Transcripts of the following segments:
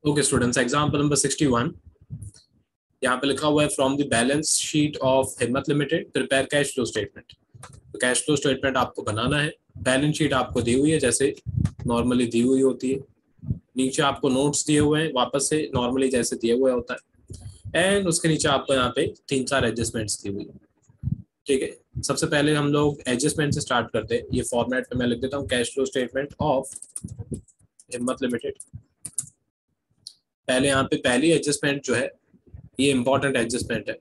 Okay students, example number 61 यहाँ पे लिखा हुआ है from the balance sheet of Himmat limited prepare cash flow statement. तो कैश फ्लो स्टेटमेंट आपको बनाना है। बैलेंस शीट आपको दी हुई है जैसे नॉर्मली दी हुई होती है। नीचे आपको नोट्स दिए हुए हैं वापस से नॉर्मली जैसे दिए हुए होता है। एंड उसके नीचे आपको यहाँ पे 3-4 एडजस्टमेंट्स दी हुई है। ठीक है, सबसे पहले हम लोग एडजस्टमेंट से स्टार्ट करते हैं। ये फॉर्मेट पे मैं लिख देता हूँ, cash flow statement of Himmat limited. पहले यहाँ पे पहली एडजस्टमेंट जो है ये इंपॉर्टेंट एडजस्टमेंट है।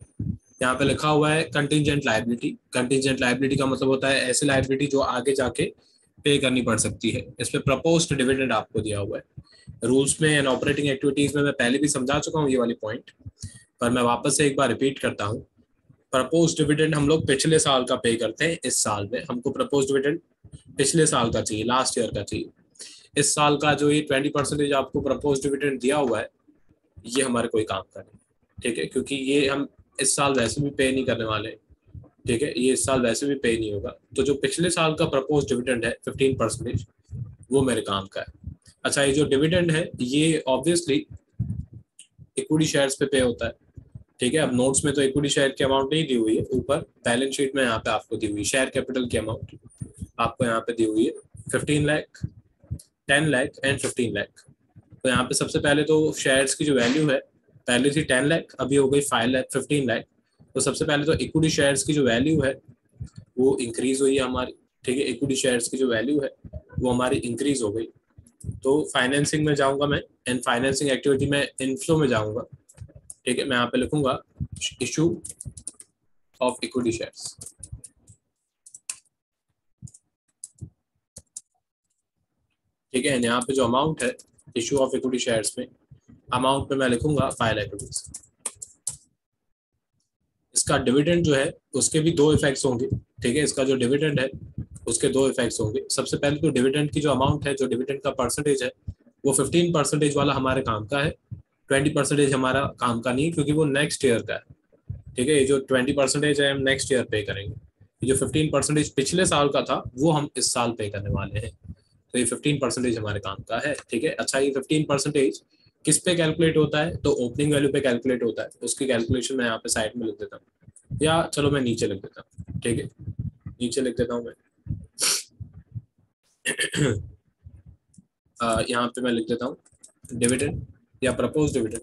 यहाँ पे लिखा हुआ है कंटिजेंट लायबिलिटी। कंटिजेंट लायबिलिटी का मतलब होता है ऐसी लायबिलिटी जो आगे जाके पे करनी पड़ सकती है। इस पे प्रपोज्ड डिविडेंड आपको दिया हुआ है। रूल्स में एंड ऑपरेटिंग एक्टिविटीज में मैं पहले भी समझा चुका हूँ ये वाली पॉइंट, पर मैं वापस से एक बार रिपीट करता हूँ। प्रपोज डिविडेंड हम लोग पिछले साल का पे करते हैं। इस साल में हमको प्रपोज डिविडेंड पिछले साल का चाहिए, लास्ट ईयर का चाहिए। इस साल का जो ये 20% आपको प्रपोज डिविडेंड दिया हुआ है ये हमारे कोई काम का नहीं। ठीक है, क्योंकि ये हम इस साल वैसे भी पे नहीं करने वाले। ठीक है, ये इस साल वैसे भी पे नहीं होगा। तो जो पिछले साल का प्रपोज डिविडेंड है 15%, वो मेरे काम का है। अच्छा, ये जो डिविडेंड है ये ऑब्वियसली इक्विटी शेयर्स पे होता है। ठीक है, अब नोट्स में तो इक्विटी शेयर की अमाउंट नहीं दी हुई है, ऊपर बैलेंस शीट में यहाँ पे आपको दी हुई है शेयर कैपिटल की अमाउंट आपको यहाँ पे दी हुई है 15 लाख, 10 लाख एंड 15 लाख। तो यहाँ पे सबसे पहले तो शेयर्स की जो वैल्यू है पहले थी 10 लाख, अभी हो गई 5 लाख, 15 लाख। तो सबसे पहले तो इक्विटी शेयर्स की जो वैल्यू है वो इंक्रीज हुई है हमारी। ठीक है, इक्विटी शेयर्स की जो वैल्यू है वो हमारी इंक्रीज हो गई। तो फाइनेंसिंग में जाऊंगा मैं, एंड फाइनेंसिंग एक्टिविटी में इनफ्लो में जाऊंगा। ठीक है, मैं यहाँ पे लिखूंगा इशू ऑफ इक्विटी शेयर्स। ठीक है, यहाँ पे जो अमाउंट है इशू ऑफ इक्विटी शेयर्स में, अमाउंट पे मैं लिखूंगा 5 लाख रुपीज। इसका डिविडेंड जो है उसके भी दो इफेक्ट्स होंगे। ठीक है, इसका जो डिविडेंड है उसके दो इफेक्ट्स होंगे। सबसे पहले तो डिविडेंड की जो अमाउंट है, जो डिविडेंड का परसेंटेज है वो 15% वाला हमारे काम का है। 20% हमारा काम का नहीं, क्योंकि वो नेक्स्ट ईयर का है। ठीक है, ये जो 20% है हम नेक्स्ट ईयर पे करेंगे। ये जो 15% पिछले साल का था वो हम इस साल पे करने वाले हैं। तो ये 15% हमारे काम का है। ठीक है, अच्छा, ये 15% किस पे कैलकुलेट होता है? तो ओपनिंग वैल्यू पे कैलकुलेट होता है। उसकी कैलकुलेशन मैं यहाँ पे साइड में लिख देता हूँ, या चलो मैं नीचे लिख देता हूँ। ठीक है, नीचे लिख देता हूँ मैं। यहाँ पे मैं लिख देता हूँ डिविडेंड या propose dividend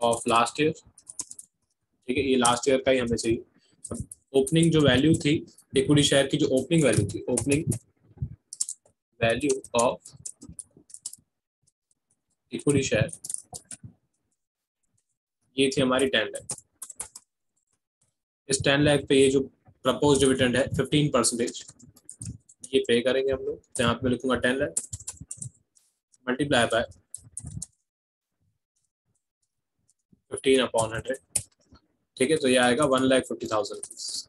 of last year. ठीक है, ये लास्ट ईयर का ही हमें चाहिए। ओपनिंग जो वैल्यू थी इक्विटी शेयर की, जो ओपनिंग वैल्यू थी, opening value of equity share, ये थी हमारी 10 लाख। इस 10 लाख पे ये जो प्रपोज डिविडेंड है 15%, ये पे करेंगे हम लोग। तो यहाँ पे मैं लिखूंगा 10 लाख मल्टीप्लाई बाय 15/100। ठीक है, तो ये आएगा 1,50,000 रुपीज।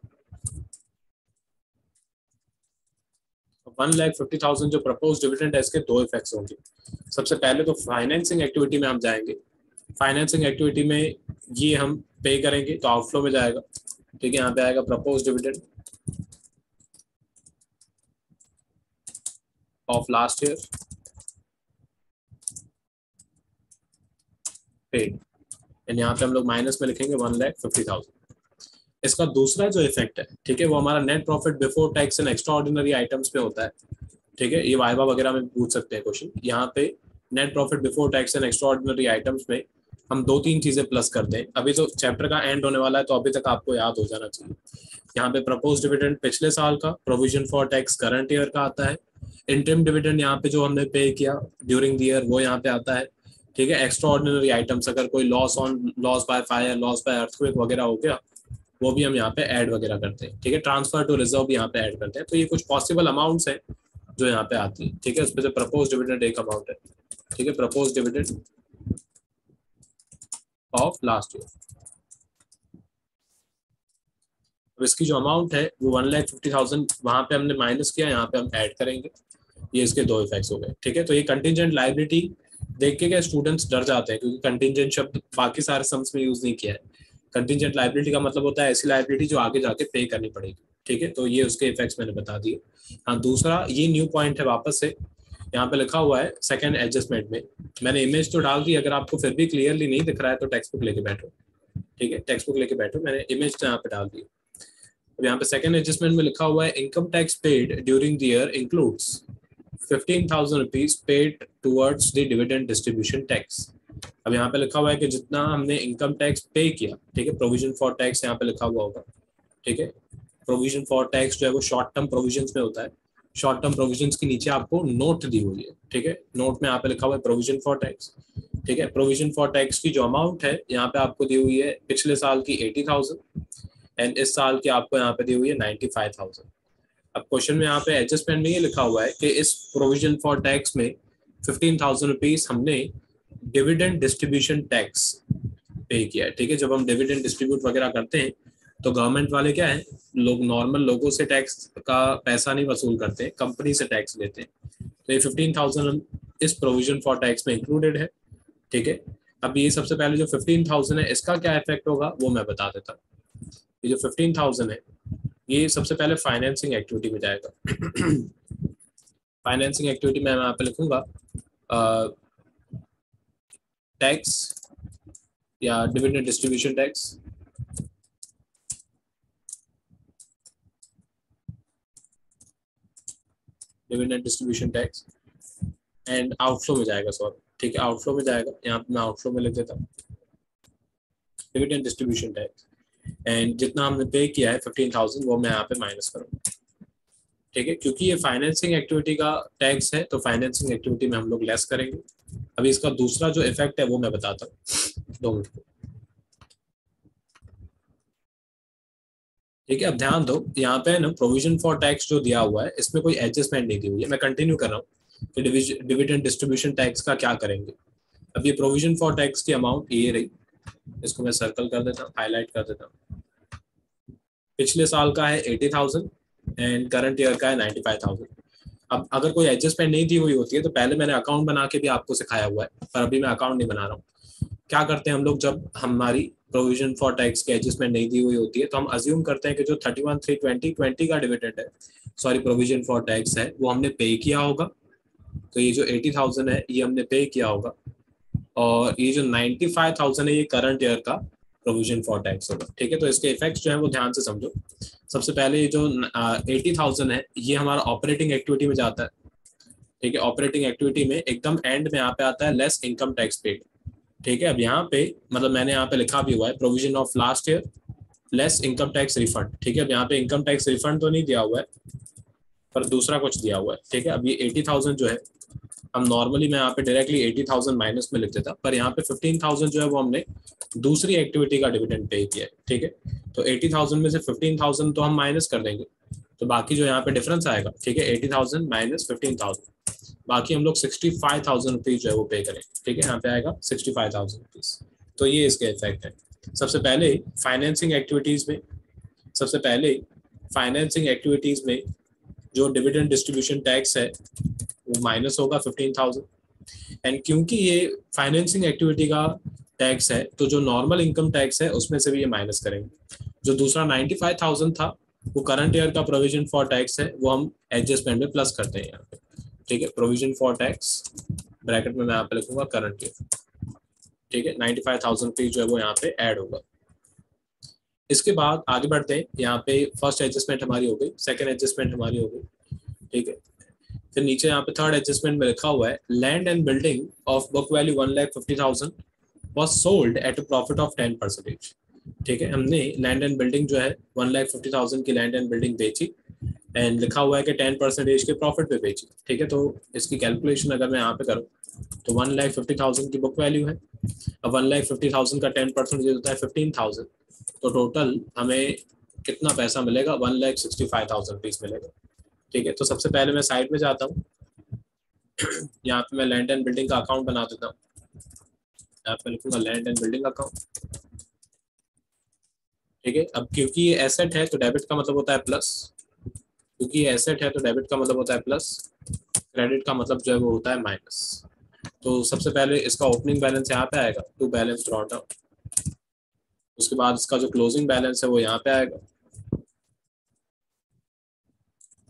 1,50,000 जो प्रपोज डिविडेंड है इसके दो इफेक्ट्स होंगे। सबसे पहले तो फाइनेंसिंग एक्टिविटी में हम जाएंगे। फाइनेंसिंग एक्टिविटी में ये हम पे करेंगे तो आउटफ्लो में जाएगा। ठीक है, यहाँ पे आएगा propose dividend of last year paid, and यहाँ पे हम लोग माइनस में लिखेंगे 1,50,000। इसका दूसरा जो इफेक्ट है, ठीक है, वो हमारा net profit before tax and extra ordinary items पे होता है। ठीक है, ये वाइवा वगैरह में पूछ सकते हैं क्वेश्चन। यहाँ पे net profit before tax and extra ordinary items में हम 2-3 चीजें प्लस करते हैं। अभी तो चैप्टर का एंड होने वाला है, तो अभी तक आपको याद हो जाना चाहिए। यहाँ पे प्रपोज डिविडेंड पिछले साल का, provision for tax current year का आता है। इंटरिम डिविडेंड यहाँ पे जो हमने पे किया ड्यूरिंग द ईयर वो यहाँ पे आता है। ठीक है, एक्स्ट्रा ऑर्डिनरी आइटम्स, अगर कोई loss by fire, loss by earthquake वगैरह हो गया, वो भी हम यहाँ पे ऐड वगैरह करते हैं। ठीक है, ट्रांसफर टू रिजर्व भी यहाँ पे ऐड करते हैं। तो ये कुछ पॉसिबल अमाउंट्स हैं जो यहाँ पे आती है। ठीक है, उसमें से प्रपोज डिविडेंड एक अमाउंट है। ठीक है, propose dividend of last year. अब इसकी जो अमाउंट है वो 1,50,000 वहां पे हमने माइनस किया, यहाँ पे हम ऐड करेंगे। ये इसके दो इफेक्ट्स हो गए। ठीक है, तो ये कंटिजेंट लायबिलिटी देख के क्या स्टूडेंट्स डर जाते हैं, क्योंकि कंटिजेंट शब्द बाकी सारे सम्स में यूज नहीं किया है। कंटिजेंट लायबिलिटी का मतलब होता है ऐसी लायबिलिटी जो आगे जाके पे करनी पड़ेगी। ठीक है, तो ये उसके इफेक्ट्स मैंने बता दिए। हाँ, दूसरा ये न्यू पॉइंट है वापस से, यहाँ पे लिखा हुआ है सेकंड एडजस्टमेंट में, मैंने इमेज तो डाल दी, अगर आपको फिर भी क्लियरली नहीं दिख रहा है तो टेक्स्ट बुक लेके बैठो। ठीक है, टेक्स्ट बुक लेके बैठो, मैंने इमेज तो यहाँ पे डाल दी। अब यहाँ पे सेकंड एडजस्टमेंट में लिखा हुआ है income tax paid during the year includes 15,000 rupees paid towards the dividend distribution tax. अब यहाँ पे लिखा हुआ है कि जितना हमने इनकम टैक्स पे किया, ठीक है, प्रोविजन फॉर टैक्स यहाँ पे लिखा हुआ होगा। ठीक है, प्रोविजन फॉर टैक्स जो है वो शॉर्ट टर्म प्रोविजंस में होता है, शॉर्ट टर्म प्रोविजंस के नीचे आपको नोट दी हुई है। ठीक है, नोट में यहाँ पे लिखा हुआ है प्रोविजन फॉर टैक्स। ठीक है, प्रोविजन फॉर टैक्स की जो अमाउंट है यहाँ पे आपको दी हुई है पिछले साल की 80,000 एंड इस साल की आपको यहाँ पे दी हुई है 95,000। अब क्वेश्चन में यहाँ पे एडजस्टमेंट में ये लिखा हुआ है कि इस प्रोविजन फॉर टैक्स में 15,000 रुपीज हमने डिविडेंड डिस्ट्रीब्यूशन टैक्स पे किया है। ठीक है, जब हम डिविडेंड डिस्ट्रीब्यूट वगैरह करते हैं तो गवर्नमेंट वाले क्या है, लोग नॉर्मल लोगों से टैक्स का पैसा नहीं वसूल करते, कंपनी से टैक्स लेते हैं। तो ये 15,000 इस प्रोविजन फॉर टैक्स में इंक्लूडेड है। ठीक है, अब ये सबसे पहले जो 15,000 है इसका क्या इफेक्ट होगा वो मैं बता देता हूँ। ये जो 15,000 है ये सबसे पहले फाइनेंसिंग एक्टिविटी में जाएगा। फाइनेंसिंग एक्टिविटी में मैं यहाँ पे लिखूंगा टैक्स या dividend distribution tax, dividend distribution tax and outflow में जाएगा, सॉरी। ठीक है, आउटफ्लो में जाएगा, यहाँ पे मैं आउटफ्लो में लिख देता हूँ डिविडेंड डिस्ट्रीब्यूशन टैक्स एंड जितना हमने पे किया है 15,000 वो मैं यहाँ पे माइनस करूँगा। ठीक है, क्योंकि ये फाइनेंसिंग एक्टिविटी का टैक्स है तो फाइनेंसिंग एक्टिविटी में हम लोग लेस करेंगे। अभी इसका दूसरा जो इफेक्ट है वो मैं बताता हूँ, 2 मिनट। ठीक है, अब ध्यान दो, यहाँ पे ना प्रोविजन फॉर टैक्स जो दिया हुआ है इसमें कोई एडजस्टमेंट नहीं दी हुई है। मैं कंटिन्यू कर रहा हूँ कि डिविडेंड डिस्ट्रीब्यूशन टैक्स का क्या करेंगे। अब ये प्रोविजन फॉर टैक्स की अमाउंट ये रही, इसको मैं सर्कल कर देता हूँ, हाईलाइट कर देता हूँ। पिछले साल का है 80,000 एंड करंट ईयर का है 95,000। अब अगर कोई एडजस्टमेंट नहीं दी हुई होती है तो पहले मैंने अकाउंट बना के भी आपको सिखाया हुआ है, पर अभी मैं अकाउंट नहीं बना रहा हूँ। क्या करते हैं हम लोग, जब हमारी प्रोविजन फॉर टैक्स की एडजस्टमेंट नहीं दी हुई होती है तो हम अज्यूम करते हैं कि जो 31,320 का डिविडेंड है, सॉरी प्रोविजन फॉर टैक्स है, वो हमने पे किया होगा। तो ये जो 80,000 है ये हमने पे किया होगा और ये जो 95,000 है ये करंट ईयर का प्रोविजन फॉर टैक्स होगा। ठीक है, तो इसके इफेक्ट्स जो है वो ध्यान से समझो। सबसे पहले ये जो 80,000 है ये हमारा ऑपरेटिंग एक्टिविटी में जाता है। ठीक है, ऑपरेटिंग एक्टिविटी में एकदम एंड में यहाँ पे आता है लेस इनकम टैक्स पेड। ठीक है, अब यहाँ पे मतलब मैंने यहाँ पे लिखा भी हुआ है provision of last year less income tax refund. ठीक है, अब यहाँ पे इनकम टैक्स रिफंड तो नहीं दिया हुआ है पर दूसरा कुछ दिया हुआ है। ठीक है, अब ये 80,000 जो है हम नॉर्मली मैं यहाँ पे डायरेक्टली 80,000 माइनस में लिख देता, पर यहाँ पे 15,000 जो है वो हमने दूसरी एक्टिविटी का डिविडेंड पे किया है। ठीक है, तो 80,000 में से 15,000 तो हम माइनस कर देंगे, तो बाकी जो यहाँ पे डिफरेंस आएगा, ठीक है, 80,000 माइनस 15,000, बाकी हम लोग 65,000 रुपीज जो है वो पे करेंगे। ठीक है, यहाँ पे आएगा 65,000 रुपीज। तो ये इसके इफेक्ट है। सबसे पहले फाइनेंसिंग एक्टिविटीज में, सबसे पहले फाइनेंसिंग एक्टिविटीज में जो डिविडेंड डिस्ट्रीब्यूशन टैक्स है वो माइनस होगा 15,000 एंड क्योंकि ये फाइनेंसिंग एक्टिविटी का टैक्स है तो जो नॉर्मल इनकम टैक्स है उसमें से भी ये माइनस करेंगे। जो दूसरा 95,000 था वो करंट ईयर का प्रोविजन फॉर टैक्स है, वो हम एडजस्टमेंट में प्लस करते हैं यहाँ पे। ठीक है, प्रोविजन फॉर टैक्स ब्रैकेट में मैं यहाँ पे लिखूंगा करंट ईयर। ठीक है, 95,000 रुपीज जो है वो यहाँ पे ऐड होगा। इसके बाद आगे बढ़ते हैं, यहाँ पे फर्स्ट एडजस्टमेंट हमारी हो गई, सेकंड एडजस्टमेंट हमारी हो गई। ठीक है, फिर नीचे यहाँ पे थर्ड एडजस्टमेंट में लिखा हुआ है land and building of book value 1,50,000 was sold at a profit of 10%। ठीक है, हमने लैंड एंड बिल्डिंग जो है 1,50,000 की लैंड एंड बिल्डिंग बेची एंड लिखा हुआ है कि 10% के प्रॉफिट पे बेची। ठीक है, तो इसकी कैलकुलेशन अगर मैं यहाँ पे करूँ तो 1,50,000 की बुक वैल्यू है। अब 1,50,000 का 10% होता है 15,000, तो टोटल हमें कितना पैसा मिलेगा, 1,65,000 रुपीज मिलेगा। ठीक है, तो सबसे पहले मैं साइड में जाता हूँ, यहाँ पे मैं लैंड एंड बिल्डिंग का अकाउंट बना देता हूँ। यहाँ पे लिखूंगा लैंड एंड बिल्डिंग अकाउंट। ठीक है, अब क्योंकि ये एसेट है तो डेबिट का मतलब होता है प्लस, क्योंकि ये एसेट है तो डेबिट का मतलब होता है प्लस, क्रेडिट का मतलब जो है वो होता है माइनस। तो सबसे पहले इसका ओपनिंग बैलेंस यहाँ पे आएगा, टू बैलेंस ड्रॉट डाउन। उसके बाद इसका जो क्लोजिंग बैलेंस है वो यहाँ पे आएगा।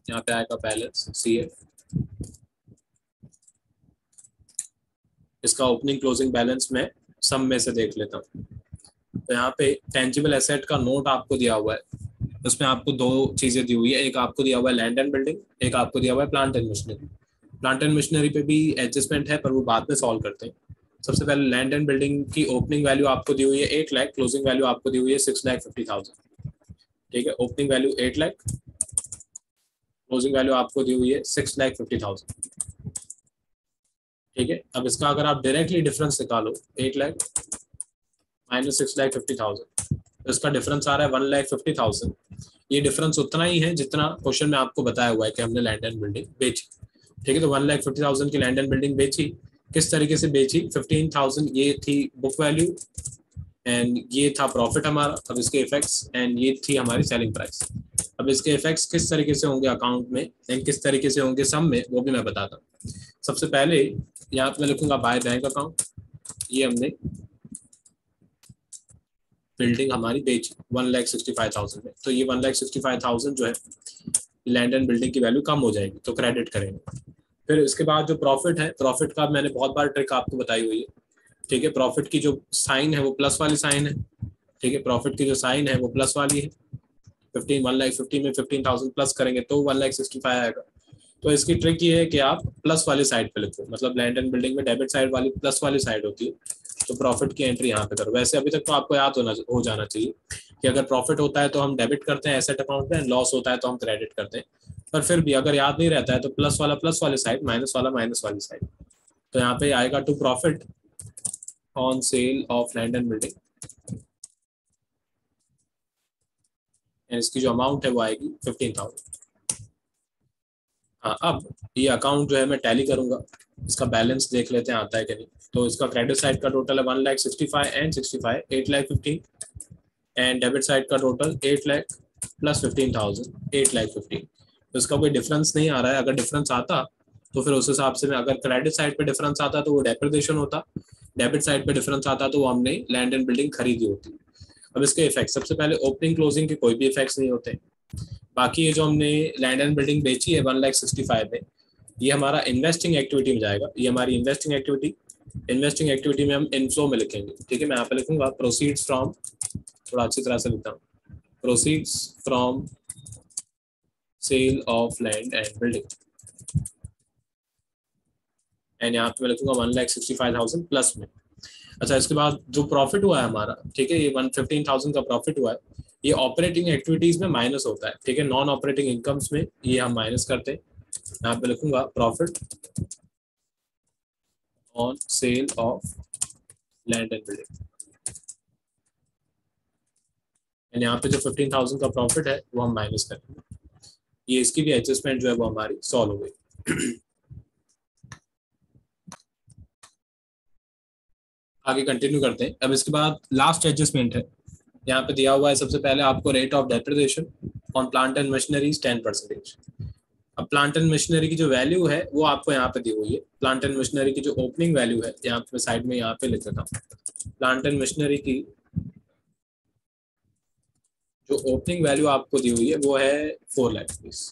यहाँ पे आएगा बैलेंस CF, इसका ओपनिंग क्लोजिंग बैलेंस में सम में से देख लेता हूँ। तो यहाँ पे टेंजिबल एसेट का नोट आपको दिया हुआ है, उसमें आपको दो चीजें दी हुई है, एक आपको दिया हुआ है लैंड एंड बिल्डिंग, एक आपको दिया हुआ है plant and machinery. Plant and machinery पे भी एडजस्टमेंट है पर वो बाद में सॉल्व करते हैं। सबसे पहले लैंड एंड बिल्डिंग की ओपनिंग वैल्यू आपको दी हुई है 8 लाख, क्लोजिंग वैल्यू आपको दी हुई है 6,50,000। ठीक है, opening value 8 lakh, closing value आपको दी हुई है 6,50,000। ठीक है, अब इसका अगर आप डायरेक्टली डिफरेंस निकालो 8 लाख माइनस 6,50,000, तो इसका डिफरेंस आ रहा है 1,50,000। ये डिफरेंस उतना ही है जितना क्वेश्चन में आपको बताया हुआ है कि हमने लैंड एंड बिल्डिंग बेची। ठीक है, तो 1,50,000 की लैंड एंड बिल्डिंग बेची, किस तरीके से बेची, 15,000 ये थी बुक वैल्यू एंड ये था प्रॉफिट हमारा, अब इसके इफेक्ट्स एंड ये थी हमारी सेलिंग प्राइस। अब इसके इफेक्ट्स किस तरीके से होंगे अकाउंट में एंड किस तरीके से होंगे सम में, वो भी मैं बताता हूँ। सबसे पहले यहाँ पे मैं लिखूंगा बाय बैंक अकाउंट, ये हमने बिल्डिंग हमारी बेची 1,65,000 में, तो ये 1,65,000 जो है लैंड एंड बिल्डिंग की वैल्यू कम हो जाएगी, तो क्रेडिट करेंगे। फिर इसके बाद जो प्रॉफिट है, प्रॉफिट का मैंने बहुत बार ट्रिक आपको बताई हुई है। ठीक है, प्रॉफिट की जो साइन है वो प्लस वाली साइन है। ठीक है, प्रॉफिट की जो साइन है वो प्लस वाली है। 1,50,000 में 15,000 प्लस करेंगे तो 1,65,000 आएगा। तो इसकी ट्रिक ये है कि आप प्लस वाली साइड पे लिखो, मतलब लैंड एंड बिल्डिंग में डेबिट साइड वाली प्लस वाली साइड होती है, तो प्रॉफिट की एंट्री यहाँ पे करो। वैसे अभी तक तो आपको याद हो जाना चाहिए कि अगर प्रॉफिट होता है तो हम डेबिट करते हैं एसेट अकाउंट में, लॉस होता है तो हम क्रेडिट करते हैं। पर फिर भी अगर याद नहीं रहता है तो प्लस वाला प्लस वाली साइड, माइनस वाला माइनस वाली साइड। तो यहाँ पे आएगा to profit on sale of land and building, इसकी जो अमाउंट है वो आएगी 15,000। हाँ, अब ये अकाउंट जो है मैं टैली करूंगा, इसका बैलेंस देख लेते हैं आता है कि नहीं। तो इसका क्रेडिट साइड का टोटल है 1,65,000 एंड 65, 8,15,000 एंड डेबिट साइड का टोटल 8 लाख प्लस 15,000, 8,15,000। तो इसका कोई डिफरेंस नहीं आ रहा है, अगर डिफरेंस आता तो फिर उस हिसाब से मैं, अगर क्रेडिट साइड पे डिफरेंस आता तो वो डेप्रिसिएशन होता, डेबिट साइड पे डिफरेंस आता तो वो हमने लैंड एंड बिल्डिंग खरीदी होती। अब इसके इफेक्ट, सबसे पहले ओपनिंग क्लोजिंग के कोई भी इफेक्ट्स नहीं होते। बाकी ये जो हमने लैंड एंड बिल्डिंग बेची है 1,65,000 में, ये हमारा इन्वेस्टिंग एक्टिविटी में जाएगा, ये हमारी इन्वेस्टिंग एक्टिविटी। इन्वेस्टिंग एक्टिविटी में हम इनफ्लो में लिखेंगे। ठीक है, मैं यहाँ पे लिखूंगा प्रोसीड्स फ्रॉम, थोड़ा अच्छी तरह से लिखता हूँ, proceeds from sale of land and building, and यहाँ पे मैं लिखूंगा 1,65,000 प्लस में। अच्छा, इसके बाद जो प्रॉफिट हुआ है हमारा, ठीक है, ये 115,000 का प्रॉफिट हुआ है, ये ऑपरेटिंग एक्टिविटीज में माइनस होता है। ठीक है, नॉन ऑपरेटिंग इनकम्स में ये हम माइनस करते हैं। यहाँ पे लिखूंगा profit on sale of land and building, and यहाँ पे जो 15,000 का प्रॉफिट है वो हम माइनस करेंगे। ये इसकी भी एडजस्टमेंट जो है वो हमारी सॉल्व हो गई। आगे कंटिन्यू करते हैं। अब इसके बाद लास्ट एडजस्टमेंट है, यहाँ पे दिया हुआ है सबसे पहले आपको rate of depreciation on plant and machineries 10%। अब प्लांट एंड मशीनरी की जो वैल्यू है वो आपको यहाँ पे दी हुई है। प्लांट एंड मशीनरी की जो ओपनिंग वैल्यू है, यहाँ पे साइड में यहाँ पे लिख देता हूँ, प्लांट एंड मशीनरी की जो ओपनिंग वैल्यू आपको दी हुई है वो है 4 लाख रुपीज।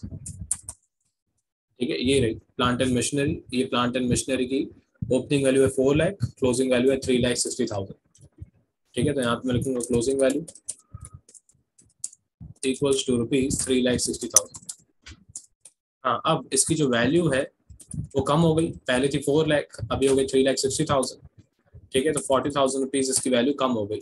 ठीक है, ये रही प्लांट एंड मशीनरी, ये प्लांट एंड मशीनरी की ओपनिंग वैल्यू है 4 लाख, क्लोजिंग वैल्यू है 3,60,000। ठीक है, तो यहाँ पे मैं लिखूंगा closing value equals to rupees 3,60,000। हाँ, अब इसकी जो वैल्यू है वो कम हो गई, पहले थी 4 लाख, अभी हो गई 3,60,000। ठीक है, तो 40,000 रुपीज इसकी वैल्यू कम हो गई।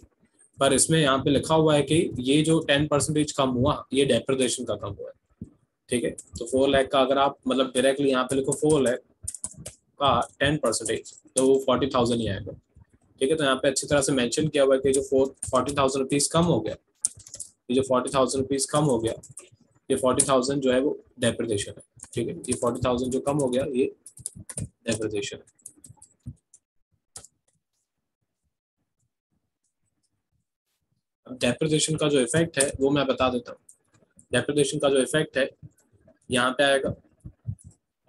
पर इसमें यहाँ पे लिखा हुआ है कि ये जो 10% कम हुआ ये डेप्रिसिएशन का कम हुआ है। ठीक है, तो 4 लाख का अगर आप मतलब डायरेक्टली यहाँ पे लिखो 4 लाख का 10%, तो वो 40,000 ही आएगा। ठीक है, तो यहाँ पे अच्छी तरह से मेंशन किया हुआ है कि जो 40,000 रुपीज कम हो गया, ये जो 40,000 रुपीज कम हो गया, ये 40,000 जो है वो डेप्रिसिएशन है। ठीक है, ये 40,000 जो कम हो गया ये डेप्रिसिएशन है। अब डेप्रिसिएशन का जो इफेक्ट है वो मैं बता देता हूँ। डेप्रिसिएशन का जो इफेक्ट है यहाँ पे आएगा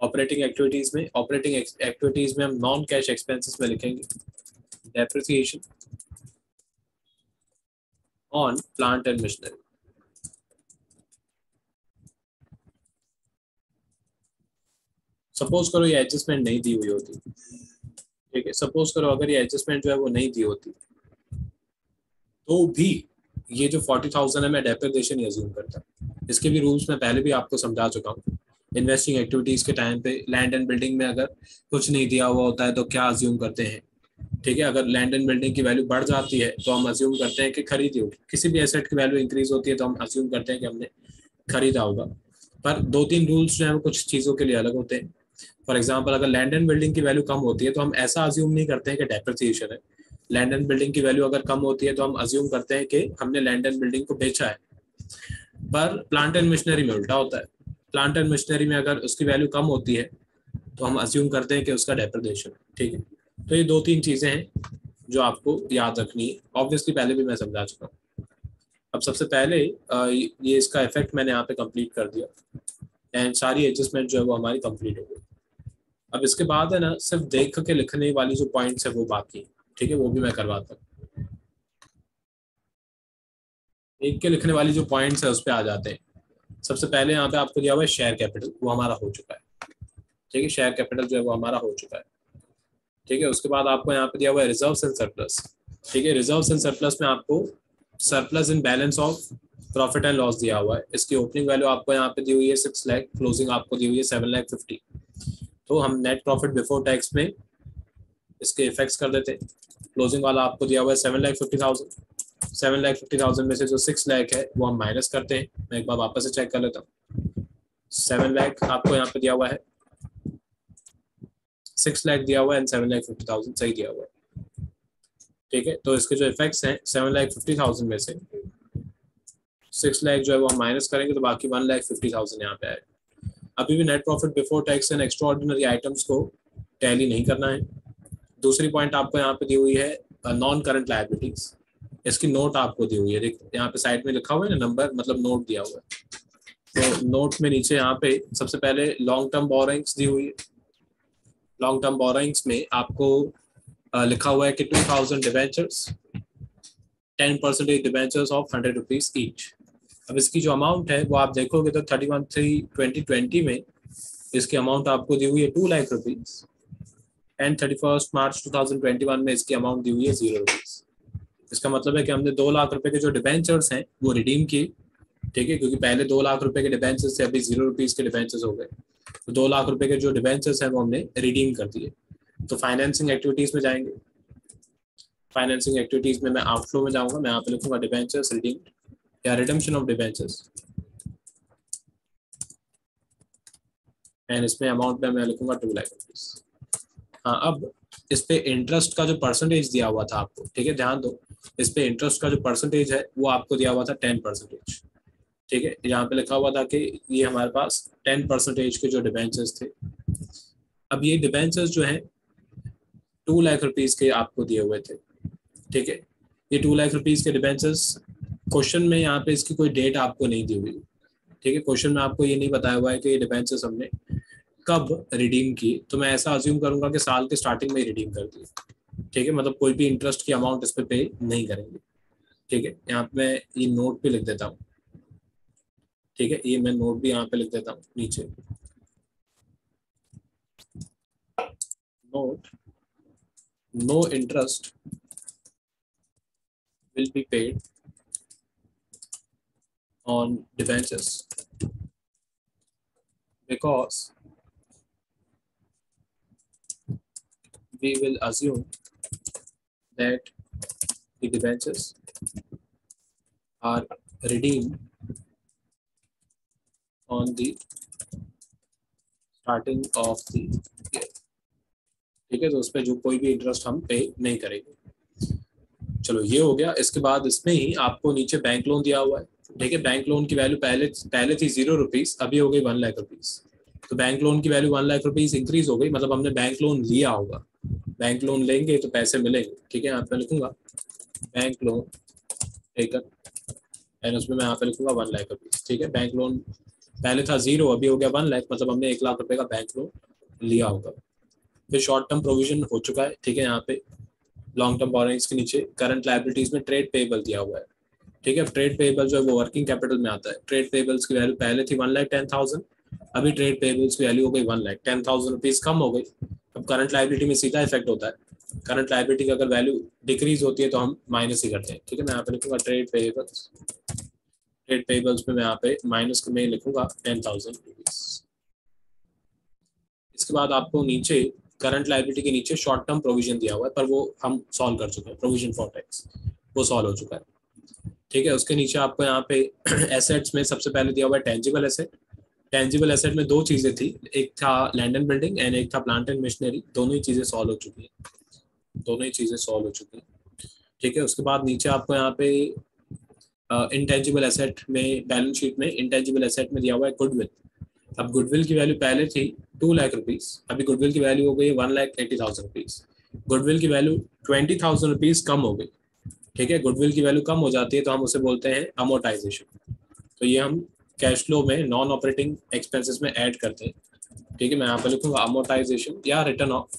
ऑपरेटिंग एक्टिविटीज में, ऑपरेटिंग एक्टिविटीज में हम नॉन कैश एक्सपेंसेस में लिखेंगे depreciation on plant and machinery. Suppose करो ये एडजस्टमेंट नहीं दी हुई होती, ठीक है, सपोज करो अगर ये एडजस्टमेंट जो है वो नहीं दी होती तो भी ये जो 40,000 है मैं डेप्रिसिएशन ही अज्यूम करता। इसके भी रूल्स मैं पहले भी आपको समझा चुका हूँ। इन्वेस्टिंग एक्टिविटीज के टाइम पे लैंड एंड बिल्डिंग में अगर कुछ नहीं दिया हुआ होता है तो क्या अज्यूम करते हैं, ठीक है, अगर लैंड एंड बिल्डिंग की वैल्यू बढ़ जाती है तो हम अज्यूम करते हैं कि खरीदी होगी। किसी भी एसेट की वैल्यू इंक्रीज होती है तो हम अज्यूम करते हैं कि हमने खरीदा होगा। पर 2-3 रूल्स जो है वो कुछ चीज़ों के लिए अलग होते हैं। फॉर एग्जाम्पल अगर लैंड एंड बिल्डिंग की वैल्यू कम होती है तो हम ऐसा अज्यूम नहीं करते हैं कि डेप्रिसिएशन है। लैंड एंड बिल्डिंग की वैल्यू अगर कम होती है तो हम अज्यूम करते हैं कि हमने लैंड एंड बिल्डिंग को बेचा है। पर प्लांट एंड मशीनरी में उल्टा होता है। प्लांट एंड मशीनरी में अगर उसकी वैल्यू कम होती है तो हम अज्यूम करते हैं कि उसका डेप्रिसिएशन है, ठीक है। तो ये 2-3 चीजें हैं जो आपको याद रखनी है। ऑब्वियसली पहले भी मैं समझा चुका हूँ। अब सबसे पहले ये इसका इफेक्ट मैंने यहाँ पे कंप्लीट कर दिया एंड सारी एडजस्टमेंट जो है वो हमारी कंप्लीट हो गई। अब इसके बाद है ना सिर्फ देख के लिखने वाली जो पॉइंट्स है वो बाकी, ठीक है, वो भी मैं करवाता हूँ। देख के लिखने वाली जो पॉइंट्स है उस पर आ जाते हैं। सबसे पहले यहाँ पे आपको दिया हुआ है शेयर कैपिटल, वो हमारा हो चुका है, ठीक है, शेयर कैपिटल जो है वो हमारा हो चुका है, ठीक है। उसके बाद आपको यहाँ पे दिया हुआ है रिजर्व्स एंड सरप्लस, ठीक है। रिजर्व्स एंड सरप्लस में आपको surplus in balance of profit and loss दिया हुआ है। इसकी ओपनिंग वैल्यू आपको यहाँ पे दी हुई है 6 लाख, क्लोजिंग आपको दी हुई है 7,50,000। तो हम नेट प्रॉफिट बिफोर टैक्स में इसके इफेक्ट्स कर देते हैं। क्लोजिंग वाला आपको दिया हुआ है 7,50,000। 7,50,000 में से जो 6 लाख है वो हम माइनस करते हैं। मैं एक बार वापस से चेक कर लेता हूँ। 7 लाख आपको यहाँ पे दिया हुआ है, 6 लाख दिया हुआ है एंड 7,50,000 सही दिया हुआ है, ठीक है। तो इसके जो इफेक्ट्स हैं 7,50,000 में से 6 लाख जो है वो हम माइनस करेंगे तो बाकी 1,50,000 यहाँ पे आएगा। अभी भी net profit before tax and extra ordinary items को टैली नहीं करना है। दूसरी पॉइंट आपको यहाँ पे दी हुई है नॉन करंट लायबिलिटीज। इसकी नोट आपको दी हुई है, देख यहाँ पे साइड में लिखा हुआ है ना नंबर, मतलब नोट दिया हुआ है। तो नोट में नीचे यहाँ पे सबसे पहले लॉन्ग टर्म बोरोइंग्स दी हुई है। लॉन्ग टर्म बोरोइंग्स में आपको लिखा हुआ है कि 2,000 debentures, 10% debentures of 100 rupees each. अब इसकी जो अमाउंट है वो आप देखोगे तो 31/3/2020 में इसकी अमाउंट आपको दी हुई है 2 लाख रुपीज एंड 31 मार्च 2021 में इसकी अमाउंट दी हुई है 0 रुपीज। इसका मतलब है कि हमने 2 लाख रुपए के जो डिबेंचर्स हैं वो रिडीम किए, ठीक है, क्योंकि पहले 2 लाख रुपए के डिबेंचर्स थे, अभी 0 रुपीज के डिबेंचर्स हो गए। तो 2 लाख रुपए के जो डिबेंचर्स हैं वो हमने रिडीम कर दिए। तो फाइनेंसिंग एक्टिविटीज में जाएंगे। फाइनेंसिंग एक्टिविटीज में मैं आउटफ्लो में जाऊंगा, मैं यहाँ पे लिखूंगा डिबेंचर्स रिडीम्ड या रिडम्पशन ऑफ डिबेंचर्स एंड इसमें अमाउंट में मैं लिखूंगा 2 लाख रुपीज। हाँ, अब इस पे इंटरेस्ट का जो परसेंटेज दिया हुआ था आपको, ठीक है, ध्यान दो, इस पे इंटरेस्ट का जो परसेंटेज है वो आपको दिया हुआ था 10%, ठीक है। यहाँ पे लिखा हुआ था कि ये हमारे पास 10% के जो डिबेंचर्स थे। अब ये डिबेंचर्स जो है 2 लाख रुपीज के आपको दिए हुए थे, ठीक है। ये 2 लाख रुपीज के डिबेंचर्स, क्वेश्चन में यहाँ पे इसकी कोई डेट आपको नहीं दी हुई, ठीक है। क्वेश्चन में आपको ये नहीं बताया हुआ है कि ये डिबेंचर्स हमने कब रिडीम की। तो मैं ऐसा अज्यूम करूंगा कि साल के स्टार्टिंग में ही रिडीम कर दी, ठीक है, मतलब कोई भी इंटरेस्ट की अमाउंट इस पे नहीं करेंगे, ठीक है। यहाँ पे मैं ये नोट पे लिख देता हूँ, ठीक है, ये मैं नोट भी यहाँ पे लिख देता हूँ नीचे। Note, no interest will be paid on debentures because we will assume that the debentures are redeemed on the starting of the year, ठीक है। तो उस पर जो कोई भी इंटरेस्ट हम पे नहीं करेंगे। चलो ये हो गया। इसके बाद इसमें ही आपको नीचे बैंक लोन दिया हुआ है, ठीक है। बैंक लोन की वैल्यू पहले थी 0 रुपीज, अभी हो गई 1 लाख रुपीज। तो बैंक लोन की वैल्यू 1 लाख रुपीज इंक्रीज हो गई, मतलब हमने बैंक लोन लिया होगा। बैंक लोन लेंगे तो पैसे मिलेंगे, ठीक है। यहाँ पे लिखूंगा बैंक लोन टेकन एंड उसमें मैं यहाँ पे लिखूंगा 1 लाख रुपीज, ठीक है। बैंक लोन पहले था 0, अभी हो गया 1 लाख, मतलब हमने 1 लाख रुपए का बैंक लोन लिया होगा। फिर शॉर्ट टर्म प्रोविजन हो चुका है, ठीक है। यहाँ पे लॉन्ग टर्म बोरोइंग्स के नीचे करंट लायबिलिटीज में ट्रेड पेएबल दिया हुआ है, ठीक है। ट्रेड पेएबल जो है वो वर्किंग कैपिटल में आता है। ट्रेड पेएबल्स की वैल्यू पहले थी 1,10,000, अभी ट्रेड पेबल्स की वैल्यू हो गई 1 लाख, 10,000 रुपीज कम हो गई। अब करंट लाइबिलिटी में सीधा इफेक्ट होता है। करंट लाइबिलिटी की अगर वैल्यू डिक्रीज होती है तो हम माइनस ही करते हैं। ठीक है, मैं यहाँ पे लिखूंगा ट्रेड पेबल्स। ट्रेड पेबल्स में मैं यहाँ पे माइनस में लिखूंगा 10,000 रुपीज। इसके बाद आपको नीचे करंट लाइबिलिटी के नीचे शॉर्ट टर्म प्रोविजन दिया हुआ है, पर वो हम सॉल्व कर चुके हैं। प्रोविजन फॉर टैक्स वो सॉल्व हो चुका है। ठीक है, उसके नीचे आपको यहाँ पे एसेट्स में सबसे पहले दिया हुआ है टेंजिबल एसेट। टेंजिबल एसेट में दो चीजें थी, एक था लैंड एंड बिल्डिंग एंड एक था प्लांट एंड मशीनरी। दोनों ही चीजें सॉल्व हो चुकी हैं, दोनों ही चीजें सॉल्व हो चुकी हैं। ठीक है, उसके बाद नीचे आपको यहाँ पे इंटेंजिबल एसेट में बैलेंस शीट में इंटेंजिबल एसेट में दिया हुआ है गुडविल। अब गुडविल की वैल्यू पहले थी 2 लाख रुपीज, अभी गुडविल की वैल्यू हो गई 1,80,000 रुपीज। गुडविल की वैल्यू 20,000 रुपीज कम हो गई। ठीक है, गुडविल की वैल्यू कम हो जाती है तो हम उसे बोलते हैं अमोर्टाइजेशन। तो ये हम कैश फ्लो में नॉन ऑपरेटिंग एक्सपेंसेस में ऐड करते हैं। ठीक है, मैं यहाँ पे लिखूंगा अमोर्टाइजेशन या रिटर्न ऑफ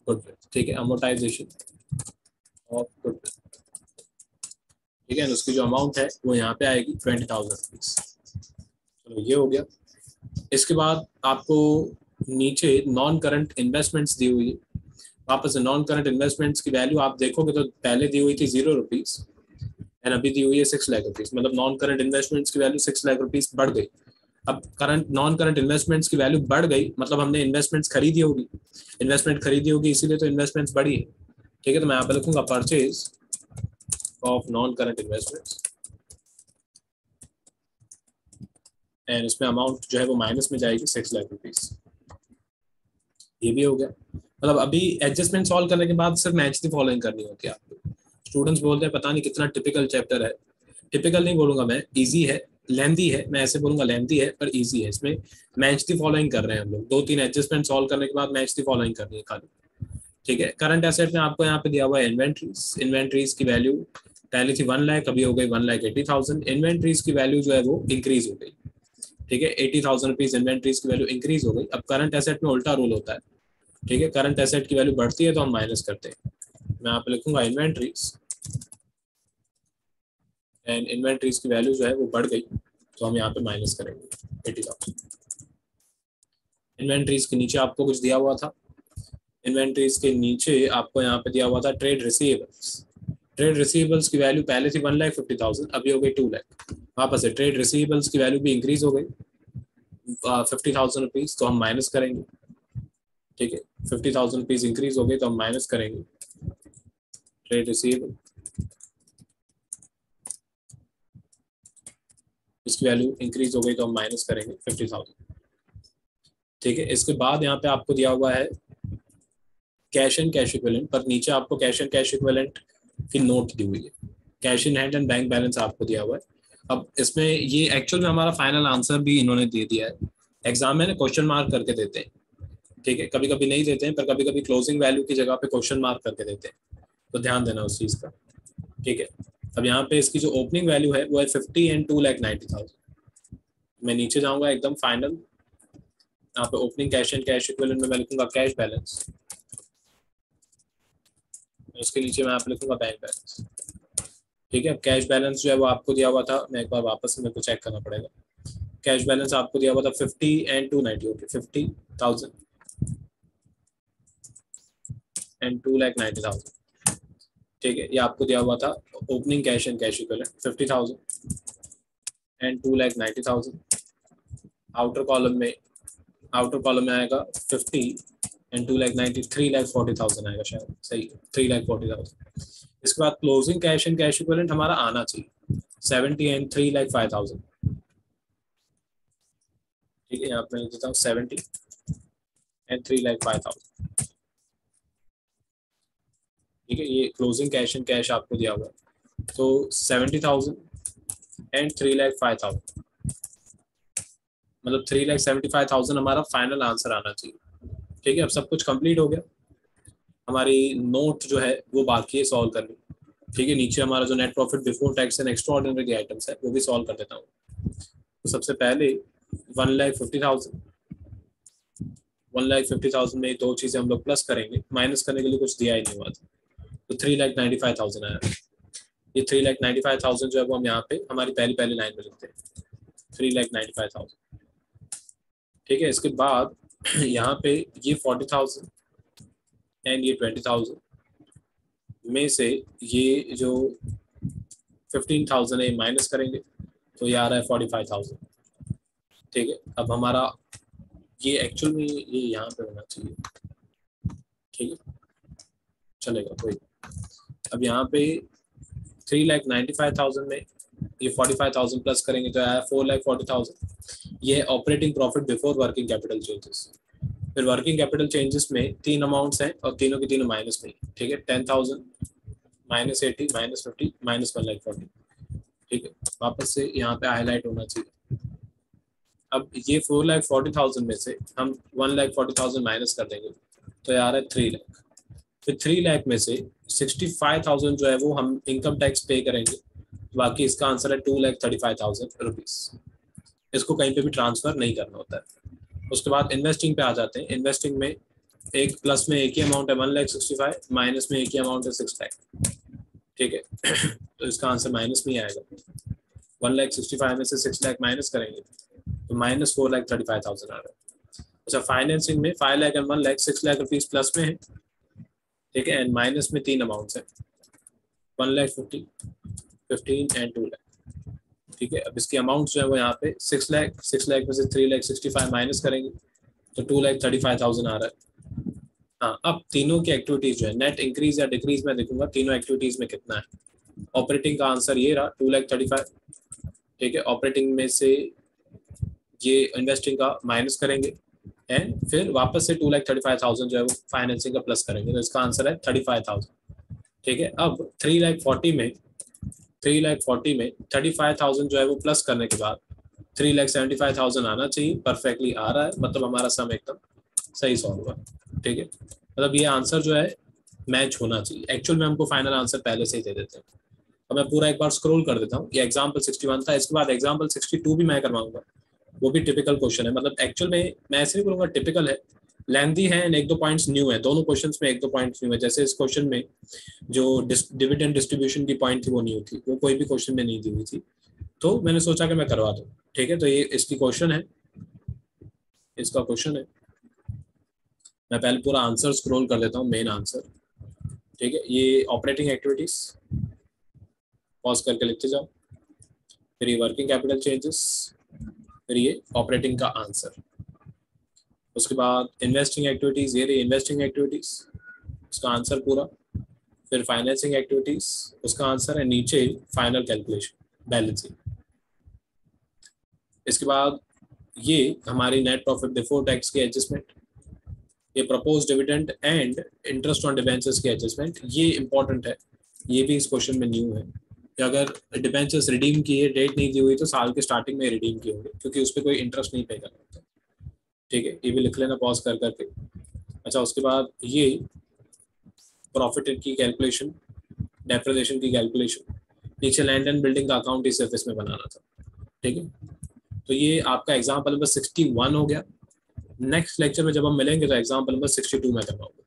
गुडविल। ठीक है, अमोर्टाइजेशन ऑफ गुडविल। ठीक है, उसकी जो अमाउंट है वो यहाँ पे आएगी 20,000 रुपीज। चलो ये हो गया। इसके बाद आपको नीचे नॉन करंट इन्वेस्टमेंट्स दी हुई है। वापस से नॉन करंट इन्वेस्टमेंट्स की वैल्यू आप देखोगे तो पहले दी हुई थी 0 रुपीज एंड अभी दी हुई है 6 लाख रुपीज। मतलब नॉन करंट इन्वेस्टमेंट्स की वैल्यू 6 लाख रुपीज बढ़ गई। अब करंट नॉन करंट इन्वेस्टमेंट्स की वैल्यू बढ़ गई मतलब हमने इन्वेस्टमेंट्स खरीदी होगी, इन्वेस्टमेंट खरीदी होगी इसीलिए तो इन्वेस्टमेंट्स बढ़ी है। ठीक है, तो मैं यहाँ पे लिखूंगा purchase of non current investments and इसमें अमाउंट जो है वो माइनस में जाएगी 6 लाख रुपीज। ये भी हो गया। मतलब अभी एडजस्टमेंट सॉल्व करने के बाद सिर्फ मैच द फॉलोइंग करनी होती है आपको। स्टूडेंट्स बोलते हैं पता नहीं कितना टिपिकल चैप्टर है। टिपिकल नहीं बोलूंगा मैं, इजी है, लेंथी है, मैं ऐसे बोलूंगा लेंथी है पर इजी है। इसमें मैच द फॉलोइंग कर रहे हैं हम लोग, 2-3 एडजस्टमेंट सॉल्व करने के बाद मैच द फॉलोइंग करनी है खाली। ठीक है, करंट एसेट में आपको यहाँ पे दिया हुआ है इन्वेंट्रीज। इन्वेंट्रीज की वैल्यू पहले थी 1 लाख, अभी हो गई 1,80,000। इन्वेंट्रीज की वैल्यू जो है वो इंक्रीज हो गई। ठीक है, 80,000 रुपीज इन्वेंट्रीज की वैल्यू इंक्रीज हो गई। अब करंट एसेट में उल्टा रूल होता है। ठीक है, करंट एसेट की वैल्यू बढ़ती है तो हम माइनस करते हैं। मैं यहाँ पे लिखूंगा इन्वेंट्रीज एंड इन्वेंट्रीज की वैल्यू जो है वो बढ़ गई तो हम यहाँ पे माइनस करेंगे 80,000। इन्वेंट्रीज के नीचे आपको कुछ दिया हुआ था। इन्वेंट्रीज के नीचे आपको यहाँ पे दिया हुआ था ट्रेड रिसीवेबल्स। ट्रेड रिसीवेबल्स की वैल्यू पहले थी 1,50,000, अभी हो गई 2 लाख। वापस से ट्रेड रिसीवेबल्स की वैल्यू भी इंक्रीज हो गई 50,000 रुपीज तो हम माइनस करेंगे। ठीक है, 50,000 रुपीज इंक्रीज हो गई तो हम माइनस करेंगे ट्रेड रिसीवेबल। इसकी वैल्यू इंक्रीज हो गई तो हम माइनस करेंगे 50,000। ठीक है, इसके बाद यहाँ पे आपको दिया हुआ है कैश एंड कैश इक्विवेलेंट, पर नीचे आपको कैश एंड कैश इक्विवेलेंट की नोट दी हुई है। Cash in hand and bank balance आपको दिया हुआ है। अब इसमें ये एक्चुअल में हमारा फाइनल आंसर भी इन्होंने दे दिया है। एग्जाम में ना क्वेश्चन मार्क करके देते हैं। ठीक है, कभी कभी नहीं देते हैं पर कभी कभी क्लोजिंग वैल्यू की जगह पे क्वेश्चन मार्क करके देते हैं, तो ध्यान देना उस चीज का। ठीक है, अब यहाँ पे इसकी जो ओपनिंग वैल्यू है वो है 50 एंड 2,90,000। मैं नीचे जाऊंगा एकदम फाइनल, यहाँ पे opening cash and cash equivalent में मैं लिखूंगा कैश बैलेंस, उसके नीचे मैं यहाँ पे लिखूंगा बैंक बैलेंस। ठीक है, अब कैश बैलेंस जो है वो आपको दिया हुआ था, मैं एक बार वापस से मेरे को चेक करना पड़ेगा। कैश बैलेंस आपको दिया हुआ था 50 एंड 290, ओके 50,000 एंड 2,90,000। ठीक है, ये आपको दिया हुआ था opening cash and cash equivalent 50,000 and 2,90,000। Outer column में आएगा 50 एंड 2,90, 3,40,000 आएगा शायद, सही 3,40,000। इसके बाद closing cash and cash equivalent हमारा आना चाहिए 70 एंड 3,05,000। ठीक है, यहाँ पे मैं देता हूँ 70 एंड 3,05,000। ठीक है, ये क्लोजिंग कैश एंड कैश आपको दिया हुआ है, तो 70,000 एंड 3,05,000, मतलब 3,75,000 हमारा फाइनल आंसर आना चाहिए। ठीक है, अब सब कुछ कंप्लीट हो गया। हमारी नोट जो है वो बाकी है सॉल्व करनी। ठीक है, नीचे हमारा जो net profit before tax and extra ordinary items है वो भी सॉल्व कर देता हूँ। तो सबसे पहले 1,50,000, 1,50,000 में दो चीजें हम लोग प्लस करेंगे, माइनस करने के लिए कुछ दिया ही नहीं हुआ था, तो 3,95,000 आया। ये 3,95,000 जो है वो हम यहाँ पे हमारी पहली लाइन में लिखते हैं 3,95,000। ठीक है। इसके बाद यहाँ पे ये 40,000 एंड ये 20,000 में से ये जो 15,000 है माइनस करेंगे तो ये आ रहा है 45,000। ठीक है। अब हमारा ये एक्चुअल में ये यहाँ पे होना चाहिए। ठीक है, चलेगा कोई। अब यहाँ पे 3,95,000 में ये 45,000 प्लस करेंगे तो आया 4,40,000। ये operating profit before working capital changes. फिर वर्किंग कैपिटल चेंजेस में 3 अमाउंट्स हैं और तीनों के तीनों माइनस में। ठीक है, 10,000 -80 -50 -1,40,000। ठीक है, वापस से यहाँ पे हाईलाइट होना चाहिए। अब ये 4,40,000 में से हम 1,40,000 माइनस कर देंगे तो यार है 3 लाख। फिर 3 लाख में से 65,000 जो है वो हम इनकम टैक्स पे करेंगे, बाकी इसका आंसर है 2,35,000 रुपीज। इसको कहीं पे भी ट्रांसफर नहीं करना होता है। उसके बाद इन्वेस्टिंग पे आ जाते हैं। इन्वेस्टिंग में एक प्लस में एक ही अमाउंट है 1,65,000, माइनस में एक ही अमाउंट है 6 लाख। ठीक है तो इसका आंसर माइनस में आएगा। 1,65,000 में से 6 लाख माइनस करेंगे तो -4,35,000 आ रहा है। अच्छा, फाइनेंसिंग में 5 lakh and 1 lakh 6 lakh rupees plus में है। ठीक है, एंड माइनस में 3 अमाउंट्स है 1,50,000, 15 एंड 2 लाख। ठीक है, अब इसकी अमाउंट जो है वो यहाँ पे 6 लाख में से 3,65,000 माइनस करेंगे तो 2,35,000 आ रहा है। हाँ, अब तीनों की एक्टिविटीज जो है नेट इंक्रीज या डिक्रीज में देखूंगा तीनों एक्टिविटीज में कितना है। ऑपरेटिंग का आंसर ये रहा 2,35,000। ठीक है, ऑपरेटिंग में से ये इन्वेस्टिंग का माइनस करेंगे एंड फिर वापस से 2,35,000 जो है वो फाइनेंसिंग का प्लस करेंगे तो इसका आंसर है 35,000। ठीक है, अब 3,40,000 में 35,000 जो है वो प्लस करने के बाद 3,75,000 आना चाहिए। परफेक्टली आ रहा है, मतलब हमारा सम एकदम सही सॉल्व हुआ। ठीक है, मतलब ये आंसर जो है मैच होना चाहिए। एक्चुअल में हमको फाइनल आंसर पहले से ही दे देते हैं। अब मैं पूरा एक बार स्क्रॉल कर देता हूँ। ये एग्जाम्पल 61 था, इसके बाद एग्जाम्पल 62 भी मैं करवाऊंगा। वो भी टिपिकल क्वेश्चन है, मतलब एक्चुअल में मैं ऐसे नहीं बोलूंगा टिपिकल है, लेंथी है एंड 1-2 पॉइंट्स न्यू है। दोनों क्वेश्चंस में 1-2 पॉइंट्स न्यू है। जैसे इस क्वेश्चन में जो डिविडेंड डिस्ट्रीब्यूशन की पॉइंट थी वो न्यू थी, वो कोई भी क्वेश्चन में नहीं दी हुई थी, तो मैंने सोचा कि मैं करवा दूं। ठीक है, तो ये इसकी क्वेश्चन है, इसका क्वेश्चन है। मैं पहले पूरा आंसर स्क्रॉल कर देता हूँ, मेन आंसर। ठीक है, ये ऑपरेटिंग एक्टिविटीज पॉज करके लिखते जाओ, फिर ये वर्किंग कैपिटल चेंजेस, फिर ये ऑपरेटिंग का आंसर। उसके बाद इन्वेस्टिंग एक्टिविटीज, ये रही इन्वेस्टिंग एक्टिविटीज, उसका आंसर पूरा। फिर फाइनेंसिंग एक्टिविटीज, उसका आंसर है नीचे फाइनल कैलकुलेशन बैलेंसिंग। इसके बाद ये हमारी नेट प्रॉफिट बिफोर टैक्स की एडजस्टमेंट, ये propose dividend and interest on debentures की एडजस्टमेंट। ये इंपॉर्टेंट है, ये भी इस क्वेश्चन में न्यू है कि अगर डिबेंचर्स रिडीम की है, डेट नहीं दी हुई तो साल के स्टार्टिंग में रिडीम किए होंगे, क्योंकि उस पर कोई इंटरेस्ट नहीं पे करना होता। ठीक है, ये भी लिख लेना पॉज कर करके। अच्छा, उसके बाद ये प्रॉफिट की कैलकुलेशन, डेप्रिसिएशन की कैलकुलेशन, नीचे लैंड एंड बिल्डिंग का अकाउंट इस सर्विस में बनाना था। ठीक है, तो ये आपका एग्जाम्पल नंबर 61 हो गया। नेक्स्ट लेक्चर में जब हम मिलेंगे तो एग्जाम्पल नंबर 62 में करवाऊंगा।